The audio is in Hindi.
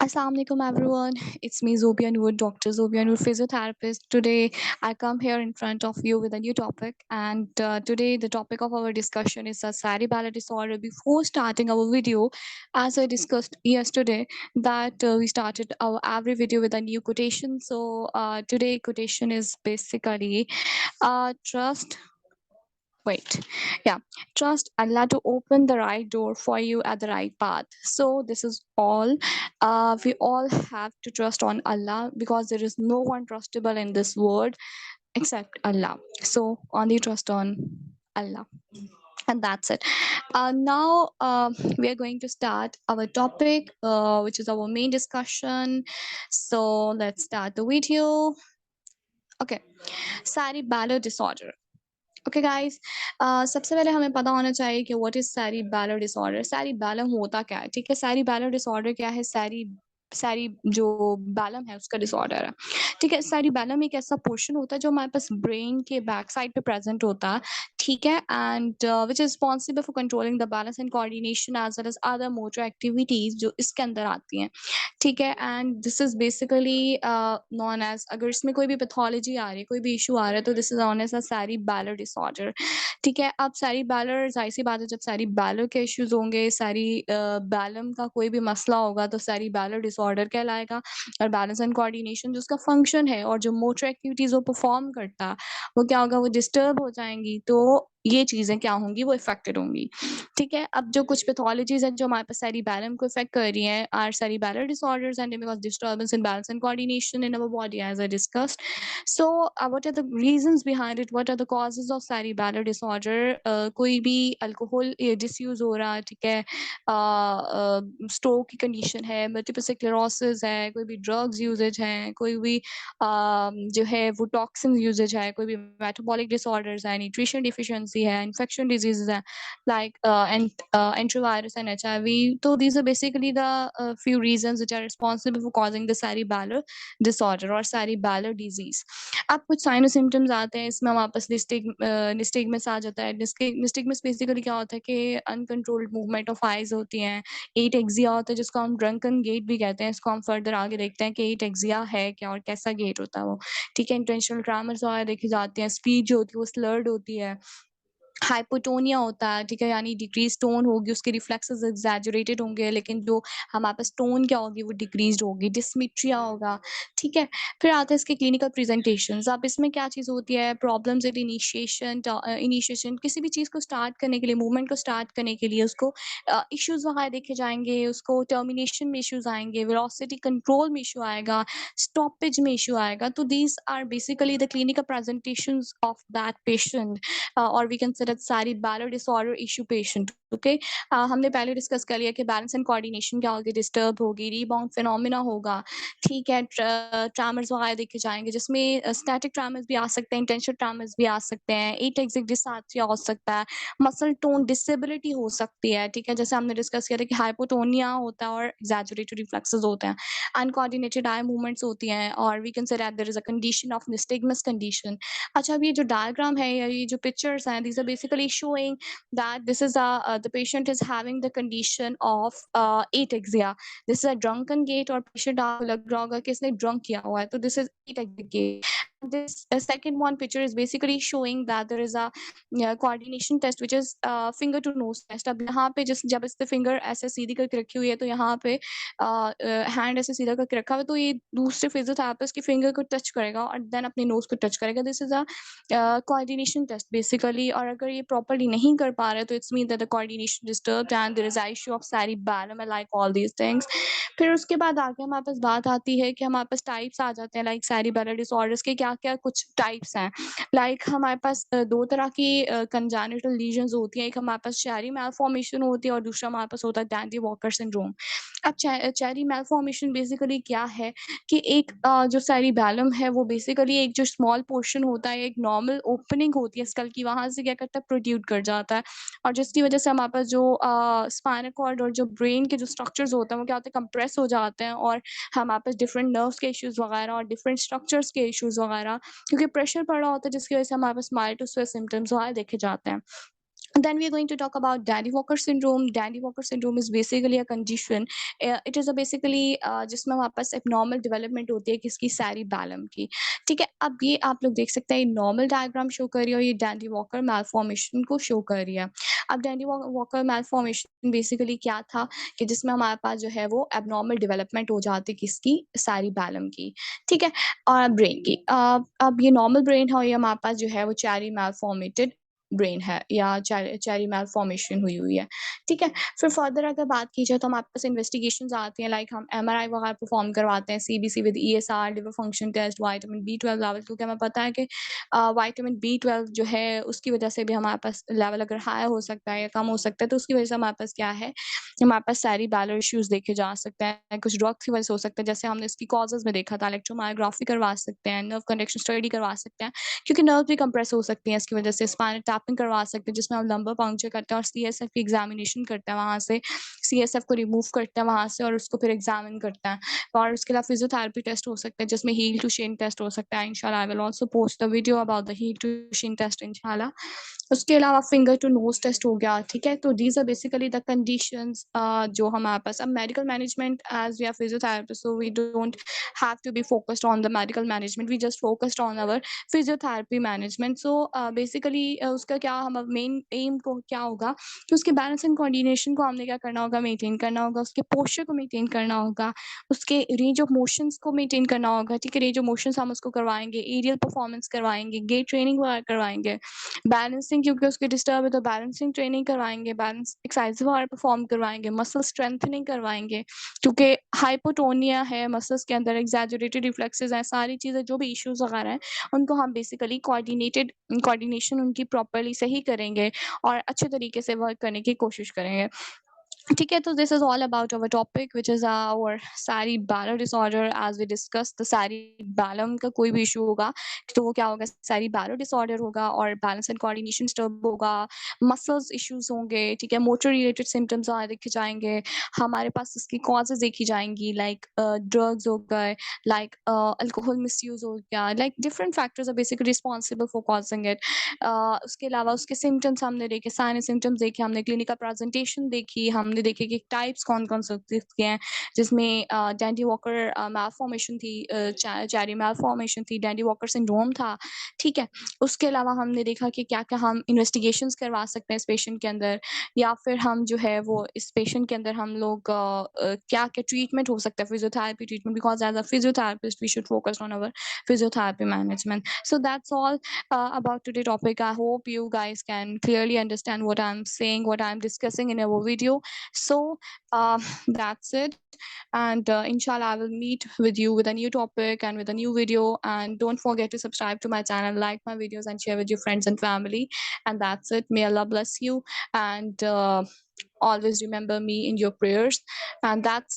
Assalamualaikum everyone. It's me Zobia Noor, Dr. Zobia Noor, physiotherapist. Today I come here in front of you with a new topic, and today the topic of our discussion is a cerebral disorder. Before starting our video, as I discussed yesterday, that we started our every video with a new quotation. So today quotation is basically trust. Wait, yeah, trust Allah to open the right door for you at the right path. So this is all. We all have to trust on Allah because there is no one trustable in this world except Allah. So only trust on Allah. And that's it. Now we are going to start our topic, which is our main discussion. So let's start the video. Okay, cerebral disorder. Okay guys, सबसे पहले हमें पता होना चाहिए कि what is cerebellar disorder. Cerebellum होता क्या है? ठीक है, सेरिबेलर डिसऑर्डर क्या है? सेरी जो बैलम है उसका डिसऑर्डर है। ठीक है, सेरिबेलम एक ऐसा पोर्शन होता है जो हमारे पास ब्रेन के बैक साइड पे प्रेजेंट होता है। ठीक है, and which is responsible for controlling the balance and coordination as well as other motor activities जो इसके अंदर आती हैं। ठीक है, and this is basically known as, अगर इसमें कोई भी पैथोलॉजी आ रही है, कोई भी इशू आ रहा है, तो this is known as a cerebellar disorder. ठीक है, अब सेरिबेलर, जाहिर सी बात है, जब सेरिबेलर के इश्यूज होंगे, बैलम का कोई भी मसला होगा तो सेरिबेलर डिसऑर्डर कहलाएगा। और बैलेंस एंड कोऑर्डिनेशन जो उसका फंक्शन है और जो मोटर एक्टिविटीज वो परफॉर्म करता है, वो क्या होगा? वो डिस्टर्ब हो जाएंगी। तो ये चीजें क्या होंगी? वो इफेक्टेड होंगी। ठीक है, अब जो कुछ पैथोलॉजीज हैं जो हमारे पास सेरिबेलम को इफेक्ट कर रही हैं are cerebellar disorders and because disturbance in balance and coordination in our body as I discussed. So what are the reasons behind it? What are the causes of cerebellar disorder? कोई भी अल्कोहल डिसयूज हो रहा है, ठीक है, स्ट्रोक की कंडीशन है, मल्टीपल स्क्लेरोसिस है, कोई भी ड्रग्स यूजेज है, कोई भी जो है वो टॉक्सिन यूजेज है, कोई भी मेटाबॉलिक डिसऑर्डर्स है, न्यूट्रिशन डिफिशिएंसी है, इन्फेक्शन डिजीजेज है like enterovirus and HIV. So these are basically the few reasons which are responsible for causing the cerebellar disorder or cerebellar disease. अब कुछ साइन सिम्टम्स आते हैं, इसमें हमारे पास निस्टिगमस आ जाता है। निस्टिगमस बेसिकली क्या होता है कि अनकंट्रोल्ड मूवमेंट ऑफ आइज होती हैं। एटेक्सिया होता है जिसको हम ड्रंकन गेट भी कहते हैं। इसको हम फर्दर आगे देखते हैं कि एटेक्सिया है क्या और कैसा गेट होता है वो। ठीक है, इंटेंशनल ट्रैमर्स वगैरह देखी जाती हैं। स्पीच जो होती है वो स्लर्ड होती है। हाइपोटोनिया होता है, ठीक है, यानी डिक्रीज टोन होगी, उसके रिफ्लेक्सेस एग्जैजरेटेड होंगे, लेकिन जो हमारे पास टोन क्या होगी वो डिक्रीज्ड होगी। डिस्मेट्रिया होगा। ठीक है, फिर आते हैं इसके क्लिनिकल प्रेजेंटेशंस। अब इसमें क्या चीज़ होती है? प्रॉब्लम्स एट इनिशिएशन किसी भी चीज़ को स्टार्ट करने के लिए, मूवमेंट को स्टार्ट करने के लिए उसको इश्यूज वगैरह देखे जाएंगे, उसको टर्मिनेशन में इश्यूज आएंगे, वेलोसिटी कंट्रोल में इशू आएगा, स्टॉपेज में इशू आएगा। तो these are basically the clinical presentations of that patient, और we consider cerebellar disorder issue patient. Okay, हमने पहले डिस्कस कर लिया कि बैलेंस एंड कोऑर्डिनेशन क्या होगी, डिस्टर्ब होगी, रीबाउंड फिनोमिना होगा। ठीक है, ट्रैमर्स वगैरह देखे जाएंगे जिसमें स्टैटिक ट्रैमर्स भी आ सकते हैं, इंटेंशन ट्रैमर्स भी आ सकते हैं, एटेक्सिक डिसआर्थरिया हो सकता है, मसल टोन डिसेबिलिटी हो सकती है। ठीक है, जैसे हमने डिस्कस किया था कि हाइपोटोनिया होता है और एग्जैजरेटेड रिफ्लेक्सेस होते हैं, अनकोऑर्डिनेटेड आई मूवमेंट्स होती हैं, और we consider there is a condition of nystagmus condition. अच्छा, अब ये जो डायग्राम है या ये जो पिक्चर्स हैं, these are basically showing that this is the patient is having the condition of ataxia. This is a drunken gait, और patient आपको लग रहा होगा कि इसने ड्रंक किया हुआ है, तो this is ataxic gait. This second one picture is basically showing that there is a coordination test which is finger to nose test. अब यहाँ पे जब इस पे फिंगर ऐसे सीधी करके रखी हुई है, तो यहाँ पे हैंड ऐसे सीधा करके रखा हुआ है, तो ये दूसरे फिजियोथेरेपिस्ट की फिंगर को टच करेगा और देन अपने नोज को टच करेगा। This is a coordination test basically, और अगर ये प्रॉपर्ली नहीं कर पा रहे तो it's mean that the coordination disturbed and there is issue of cerebellum like all these things. फिर उसके बाद आगे हमारे पास बात आती है कि हमारे पास टाइप्स आ जाते हैं, लाइक सेरिबेलर डिसऑर्डर्स के क्या क्या कुछ टाइप्स हैं। लाइक हमारे पास दो तरह की कंजेनिटल लीजन्स होती हैं। एक हमारे पास चेरी मैलफॉर्मेशन होती है और दूसरा हमारे पास होता है डैंडी वॉकर सिंड्रोम। अब चेरी मैलफॉर्मेशन बेसिकली क्या है कि एक जो सेरिबेलम है वो बेसिकली एक जो स्मॉल पोर्शन होता है, एक नॉर्मल ओपनिंग होती है स्कल की, वहाँ से क्या करता है, प्रोट्रूड कर जाता है, और जिसकी वजह से हमारे पास जो स्पाइनल कॉर्ड और जो ब्रेन के जो स्ट्रक्चर्स होते हैं वो क्या होते हैं, कंप्रेस हो जाते हैं, और हमारे पास डिफरेंट नर्व्स के इश्यूज वगैरह और डिफरेंट स्ट्रक्चर्स के इश्यूज वगैरह, क्योंकि प्रेशर पड़ रहा होता है, जिसकी वजह से हमारे पास माइल्ड टू स्वेट सिम्टम्स वगैरह देखे जाते हैं। Then we are going to talk about Dandy Walker syndrome. Dandy Walker syndrome is basically a condition. It is a basically जिसमें हमारे पास abnormal development होती है किसकी cerebellum की. ठीक है, अब ये आप लोग देख सकते हैं normal diagram show कर रही है और ये Dandy Walker malformation को show कर रही है. अब Dandy Walker malformation basically क्या था कि जिसमें हमारे पास जो है वो abnormal development हो जाती है किसकी cerebellum की. ठीक है, और ब्रेन की. अब ये नॉर्मल ब्रेन है और ये हमारे पास जो है वो चेरी malformated ब्रेन है या चेरी malformation हुई हुई है, ठीक है? फिर फर्दर अगर बात की जाए तो हमारे पास इन्वेस्टिगेशंस आती हैं, लाइक हम एमआरआई वगैरह परफॉर्म करवाते हैं, CBC with ESR, liver function test, vitamin बी12 लेवल, क्योंकि हमें पता है कि विटामिन बी12 जो है उसकी वजह से भी हमारे पास लेवल अगर हाई हो सकता है या कम हो सकता है, तो उसकी वजह से हमारे पास क्या है, हमारे पास सेरिबैलर इश्यूज देखे जा सकते हैं, कुछ ड्रग्स की वजह से हो सकता है, जैसे हमने इसकी कॉजेज में देखा था, इलेक्ट्रोमायोग्राफी करवा सकते हैं, नर्व कंडक्शन स्टडी करवा सकते हैं, क्योंकि नर्व भी कंप्रेस हो सकती है इसकी वजह से, स्पाइनल टैपिंग करवा सकते हैं जिसमें हम लंबर पंक्चर करते हैं और सीएसएफ की एग्जामिनेशन करते हैं, वहाँ से सीएसएफ को रिमूव करते हैं वहाँ से और उसको फिर एग्जामिन करते हैं, और उसके अलावा फिजियोथेरेपी टेस्ट हो सकते हैं जिसमें हील टू शेन टेस्ट हो सकता है. इंशाल्लाह I will also post the video about the heel to shin test इंशाल्लाह. उसके अलावा फिंगर टू नोज टेस्ट हो गया, ठीक है? तो these are basically the conditions जो हमारे पास. अब medical management, as we are physiotherapist, so we don't have to be focused on the medical management, we just focused on our physiotherapy management. So basically उसका क्या हम मेन एम को क्या होगा कि उसके बैलेंस एंड कोऑर्डिनेशन को हमने क्या करना होगा, मेंटेन करना होगा, उसके पोस्चर को मेंटेन करना होगा, उसके रेंज ऑफ मोशंस को मेंटेन करना होगा, ठीक है? रेंज ऑफ मोशंस हम उसको करवाएंगे, एरियल परफॉर्मेंस करवाएंगे, गेट ट्रेनिंग वगैरह करवाएंगे, बैलेंसिंग क्योंकि उसके डिस्टर्ब है तो बैलेंसिंग ट्रेनिंग करवाएंगे, बैलेंस एक्सरसाइज वगैरह परफॉर्म करवाएंगे, मसल स्ट्रेंथनिंग करवाएंगे क्योंकि हाइपोटोनिया है मसल्स के अंदर, एग्जैजरेटेड रिफ्लेक्सेस हैं, सारी चीज़ें जो भी इश्यूज वगैरह हैं उनको हम बेसिकली कोऑर्डिनेशन उनकी प्रॉपर्ली सही करेंगे और अच्छे तरीके से वर्क करने की कोशिश करेंगे, ठीक है? तो this is all about our topic which is our cerebellar disorder. As we discuss the cerebellum का कोई भी इशू होगा तो वो क्या होगा, cerebellar डिसऑर्डर होगा, और बैलेंस एंड कोऑर्डिनेशन डिस्टर्ब होगा, मसल्स इश्यूज होंगे, ठीक है? मोटर रिलेटेड सिम्टम्स देखे जाएंगे, हमारे पास इसकी कॉजेज देखी जाएंगी, लाइक ड्रग्स हो गए, लाइक अल्कोहल मिसयूज हो गया, like different factors are basically responsible for causing it. उसके अलावा उसके सिम्टम्स हमने देखे, सारे सिम्टम्स देखे, हमने क्लिनिकल प्रेजेंटेशन देखी, हमने देखे कि टाइप्स कौन-कौन से के हैं, जिसमें डैंडी वॉकर मैलफॉर्मेशन थी, चेरी मैलफॉर्मेशन थी, डैंडी वॉकर सिंड्रोम था, ठीक है? उसके अलावा हमने देखा कि क्या-क्या हम इन्वेस्टिगेशंस करवा सकते हैं इस पेशेंट के अंदर, या फिर हम जो है वो इस पेशेंट के अंदर हम लोग क्या-क्या ट्रीटमेंट हो सकता है, physiotherapy treatment, because as a physiotherapist we should focus on our physiotherapy management. So that's all about today's topic. I hope you guys can clearly understand what I'm saying, what I'm discussing in our video. So that's it. And inshallah, I will meet with you with a new topic and with a new video. And don't forget to subscribe to my channel, like my videos, and share with your friends and family. And that's it. May Allah bless you. And always remember me in your prayers. And that's